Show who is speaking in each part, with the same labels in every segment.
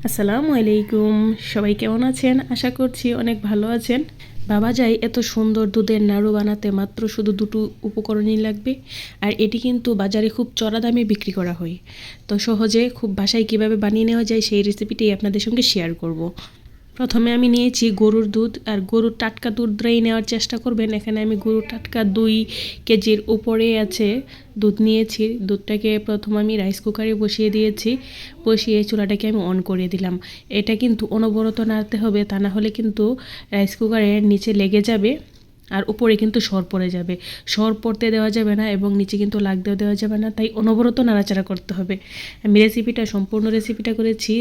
Speaker 1: আসসালামু আলাইকুম, সবাই কেমন আছেন? আশা করছি অনেক ভালো আছেন। বাবা যাই এত সুন্দর দুধের নাড়ু বানাতে মাত্র শুধু দুটো উপকরণই লাগবে, আর এটি কিন্তু বাজারে খুব চড়া দামে বিক্রি করা হয়। তো সহজে খুব বাসায় কিভাবে বানিয়ে নেওয়া যায় সেই রেসিপিটাই আপনাদের সঙ্গে শেয়ার করব। প্রথমে আমি নিয়েছি গরুর দুধ, আর গরুর টাটকা দুধটাই নেওয়ার চেষ্টা করবেন। এখানে আমি গরুর টাটকা 2 কেজির উপরে আছে দুধ নিয়েছি। দুধটাকে প্রথম আমি রাইস কুকারে বসিয়ে দিয়েছি, বসিয়ে চুলাটাকে আমি অন করে দিলাম। এটা কিন্তু অনবরত নাড়তে হবে, তা না হলে কিন্তু রাইস কুকারের নিচে লেগে যাবে আর উপরে কিন্তু সর পড়ে যাবে। সর পড়তে দেওয়া যাবে না এবং নিচে কিন্তু লাগতেও দেওয়া যাবে না, তাই অনবরত নাড়াচাড়া করতে হবে। আমি সম্পূর্ণ রেসিপিটা করেছি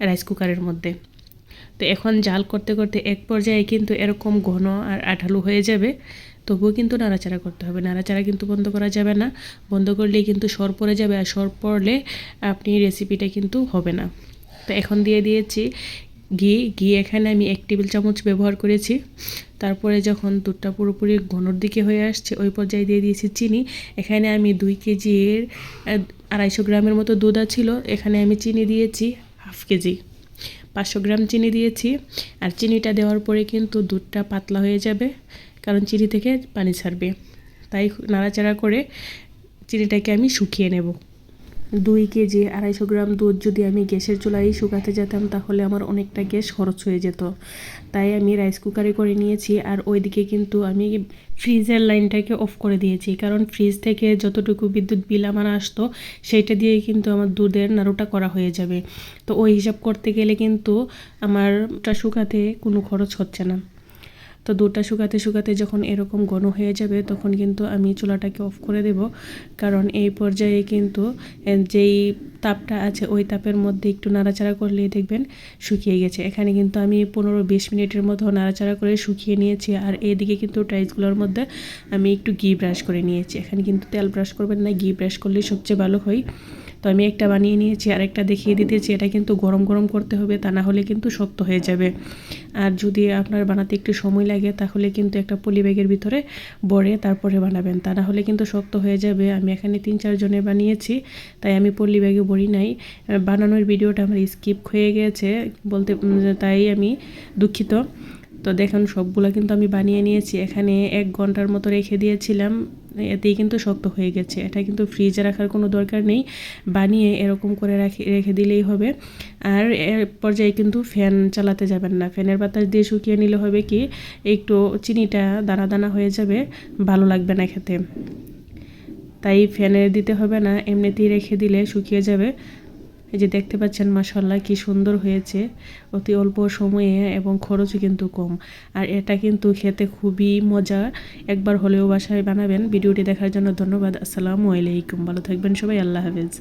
Speaker 1: রাইস কুকারের মধ্যে। তো এখন জাল করতে করতে এক পর্যায়ে কিন্তু এরকম ঘন আর আঠালো হয়ে যাবে, তবুও কিন্তু নাড়াচাড়া করতে হবে। নাড়াচাড়া কিন্তু বন্ধ করা যাবে না, বন্ধ করলেই কিন্তু সর পড়ে যাবে, আর সর পড়লে আপনি রেসিপিটা কিন্তু হবে না। তো এখন দিয়ে দিয়েছি ঘি এখানে আমি 1 টেবিল চামচ ব্যবহার করেছি। তারপরে যখন দুধটা পুরোপুরি ঘনর দিকে হয়ে আসছে ওই পর্যায়ে দিয়ে দিয়েছি চিনি। এখানে আমি 2 কেজির 250 গ্রামের মতো দুধ ছিল, এখানে আমি চিনি দিয়েছি হাফ কেজি, 500 গ্রাম চিনি দিয়েছি। আর চিনিটা দেওয়ার পরে কিন্তু দুধটা পাতলা হয়ে যাবে, কারণ চিনি থেকে পানি ছাড়বে। তাই নাড়াচাড়া করে চিনিটাকে আমি শুকিয়ে নেব। 2 কেজি 250 গ্রাম দুধ যদি আমি গ্যাসের চুলায় শুকাতে যেতাম তাহলে আমার অনেকটা গ্যাস খরচ হয়ে যেত, তাই আমি রাইস কুকারে করে নিয়েছি। আর ওইদিকে কিন্তু আমি ফ্রিজের লাইনটাকে অফ করে দিয়েছি, কারণ ফ্রিজ থেকে যতটুকু বিদ্যুৎ বিল আমার আসতো সেইটা দিয়েই কিন্তু আমার দুধের নাড়ুটা করা হয়ে যাবে। তো ওই হিসাব করতে গেলে কিন্তু আমারটা শুকাতে কোনো খরচ হচ্ছে না। তো দুধটা শুকাতে শুকাতে যখন এরকম ঘন হয়ে যাবে তখন কিন্তু আমি চুলাটাকে অফ করে দেব, কারণ এই পর্যায়ে কিন্তু যেই তাপটা আছে ওই তাপের মধ্যে একটু নাড়াচাড়া করলেই দেখবেন শুকিয়ে গেছে। এখানে কিন্তু আমি 15-20 মিনিটের মতো নাড়াচাড়া করে শুকিয়ে নিয়েছি। আর এইদিকে কিন্তু টাইসগুলোর মধ্যে আমি একটু ঘি ব্রাশ করে নিয়েছি। এখানে কিন্তু তেল ব্রাশ করবেন না, ঘি ব্রাশ করলে সবচেয়ে ভালো হয়। তো আমি একটা বানিয়ে নিয়েছি, আর একটা দেখিয়ে দিতেছি। এটা কিন্তু গরম গরম করতে হবে, তা না হলে কিন্তু শক্ত হয়ে যাবে। আর যদি আপনার বানাতে একটু সময় লাগে তাহলে কিন্তু একটা পলি ব্যাগের ভিতরে ভরে তারপরে বানাবেন, তা না হলে কিন্তু শক্ত হয়ে যাবে। আমি এখানে 3-4 জনের বানিয়েছি, তাই আমি পলি ব্যাগে ভরি নাই। বানানোর ভিডিওটা আমার স্কিপ হয়ে গেছে বলতে, তাই আমি দুঃখিত। তো দেখুন সবগুলো কিন্তু আমি বানিয়ে নিয়েছি। এখানে 1 ঘন্টার মতো রেখে দিয়েছিলাম, এতেই কিন্তু শক্ত হয়ে গেছে। এটা কিন্তু ফ্রিজে রাখার কোনো দরকার নেই, বানিয়ে এরকম করে রেখে দিলেই হবে। আর এর পর্যায়ে কিন্তু ফ্যান চালাতে যাবেন না, ফ্যানের বাতাস দিয়ে শুকিয়ে নিলে হবে কি একটু চিনিটা দানা দানা হয়ে যাবে, ভালো লাগবে না খেতে। তাই ফ্যানে দিতে হবে না, এমনিতেই রেখে দিলে শুকিয়ে যাবে। এই যে দেখতে পাচ্ছেন মাশাআল্লাহ কি সুন্দর হয়েছে, অতি অল্প সময়ে এবং খরচও কিন্তু কম। আর এটা কিন্তু খেতে খুবই মজা, একবার হলেও বাসায় বানাবেন। ভিডিওটি দেখার জন্য ধন্যবাদ। আসসালামু আলাইকুম, ভালো থাকবেন সবাই, আল্লাহ হাফেজ।